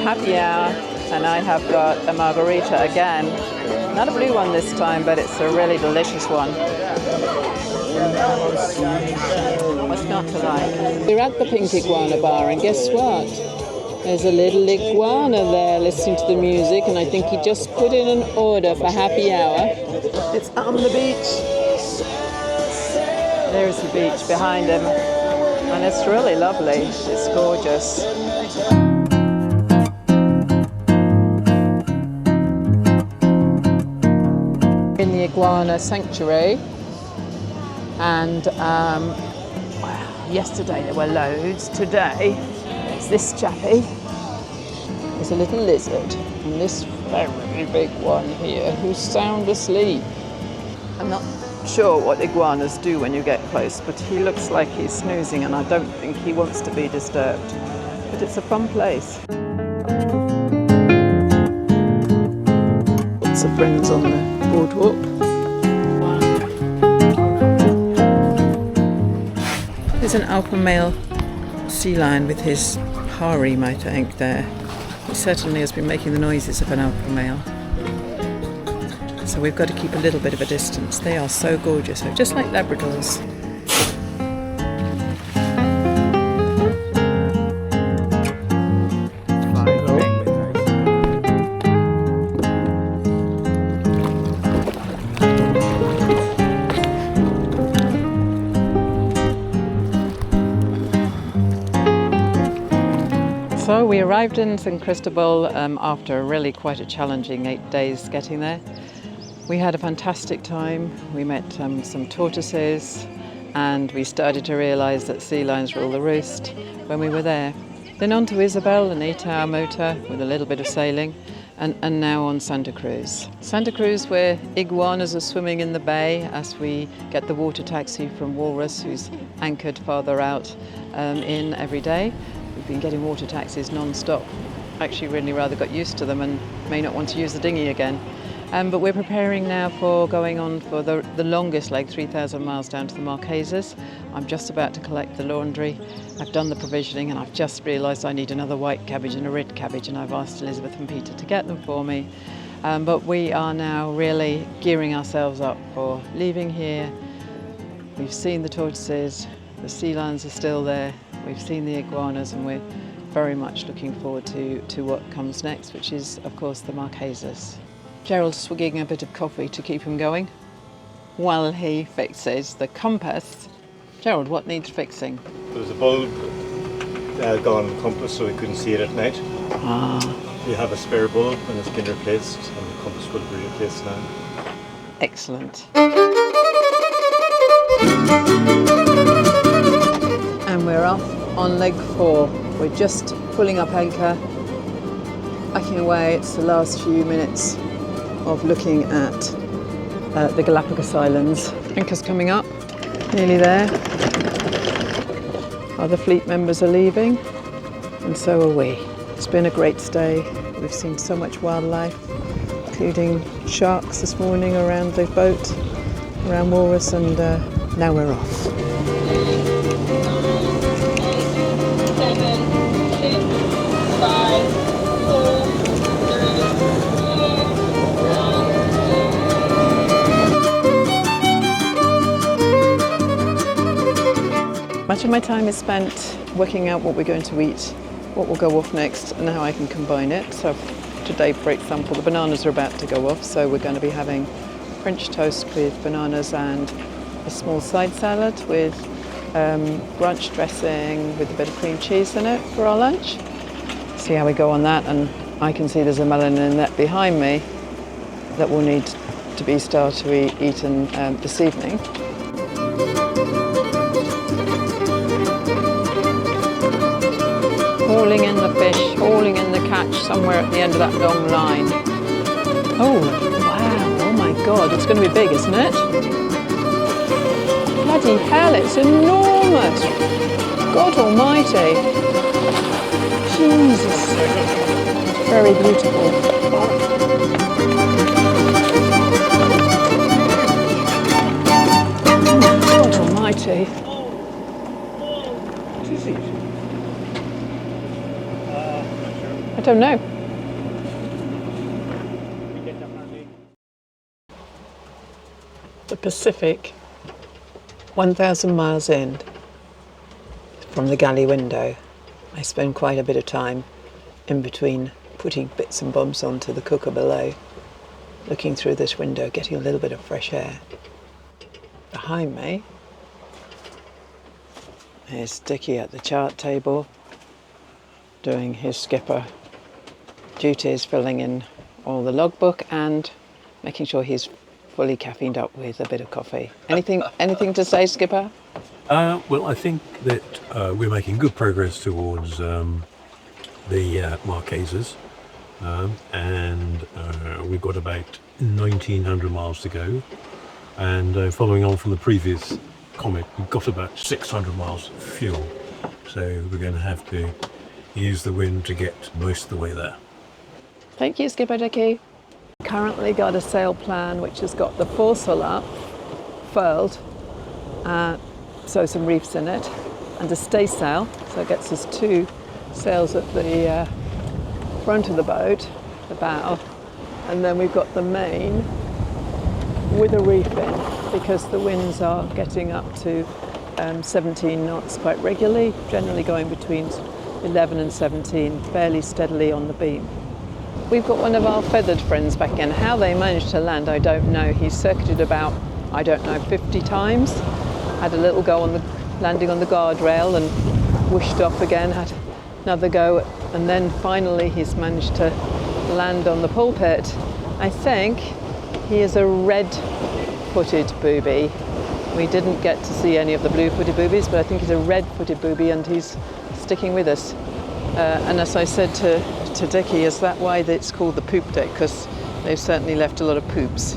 happy hour, and I have got a margarita again. Not a blue one this time, but it's a really delicious one. What's not to like? We're at the Pink Iguana Bar, and guess what? There's a little iguana there listening to the music, and I think he just put in an order for happy hour. It's on the beach. There's the beach behind him, and it's really lovely. It's gorgeous. In the iguana sanctuary, and yesterday there were loads. Today it's this chappie. There's a little lizard, and this very big one here who's sound asleep. I'm not sure what iguanas do when you get close, but he looks like he's snoozing, and I don't think he wants to be disturbed. But it's a fun place. Lots of friends on the boardwalk. There's an alpha male sea lion with his harem, I think, there. He certainly has been making the noises of an alpha male. So we've got to keep a little bit of a distance. They are so gorgeous, they're just like Labradors. So we arrived in San Cristobal after really quite a challenging 8 days getting there. We had a fantastic time. We met some tortoises, and we started to realise that sea lions rule the roost when we were there. Then on to Isabel, an 8-hour motor with a little bit of sailing, and now on Santa Cruz. Santa Cruz, where iguanas are swimming in the bay as we get the water taxi from Walrus, who's anchored farther out in every day. We've been getting water taxis non-stop. Actually really rather got used to them and may not want to use the dinghy again. But we're preparing now for going on for the longest leg, 3,000 miles down to the Marquesas. I'm just about to collect the laundry. I've done the provisioning, and I've just realised I need another white cabbage and a red cabbage, and I've asked Elizabeth and Peter to get them for me. But we are now really gearing ourselves up for leaving here. We've seen the tortoises, the sea lions are still there, we've seen the iguanas, and we're very much looking forward to what comes next, which is, of course, the Marquesas. Gerald's swigging a bit of coffee to keep him going while he fixes the compass. Gerald, what needs fixing? There was a bulb gone on the compass, so we couldn't see it at night. We have a spare bulb, and it's been replaced, and the compass will be replaced now. Excellent. And we're off on leg 4. We're just pulling up anchor, backing away. It's the last few minutes of looking at the Galapagos Islands. Anchor's coming up, nearly there. Other fleet members are leaving, and so are we. It's been a great stay. We've seen so much wildlife, including sharks this morning around the boat, around Walrus, and now we're off. 7, 6, 5, 4, 3, 2, Much of my time is spent working out what we're going to eat, what will go off next, and how I can combine it. So today, for example, the bananas are about to go off, so we're going to be having French toast with bananas and a small side salad with brunch dressing with a bit of cream cheese in it for our lunch. See how we go on that, and I can see there's a melon in that behind me that will need to be eaten this evening. Hauling in the fish, hauling in the catch somewhere at the end of that long line. Oh, wow, oh my God, it's going to be big, isn't it? Bloody hell, it's enormous. God almighty. Jesus. Very beautiful. God almighty. Don't know. The Pacific, 1,000 miles in from the galley window. I spend quite a bit of time in between putting bits and bobs onto the cooker below, looking through this window, getting a little bit of fresh air. Behind me, here's Dickie at the chart table, doing his skipper duties, filling in all the logbook and making sure he's fully caffeined up with a bit of coffee. Anything to say, Skipper? Well, I think that we're making good progress towards the Marquesas, and we've got about 1,900 miles to go. And following on from the previous comment, we've got about 600 miles of fuel. So we're going to have to use the wind to get most of the way there. Thank you, Skipper Dickie. Currently got a sail plan which has got the foresail up, furled, so some reefs in it, and a staysail, so it gets us 2 sails at the front of the boat, the bow, and then we've got the main with a reef in because the winds are getting up to 17 knots quite regularly, generally going between 11 and 17, fairly steadily on the beam. We've got one of our feathered friends back in. How they managed to land, I don't know. He's circuited about, 50 times. Had a little go on the landing on the guardrail and whooshed off again, had another go, and then finally he's managed to land on the pulpit. I think he is a red-footed booby. We didn't get to see any of the blue-footed boobies, but I think he's a red-footed booby and he's sticking with us. And as I said to Dickie, is that why it's called the poop deck? Because they've certainly left a lot of poops.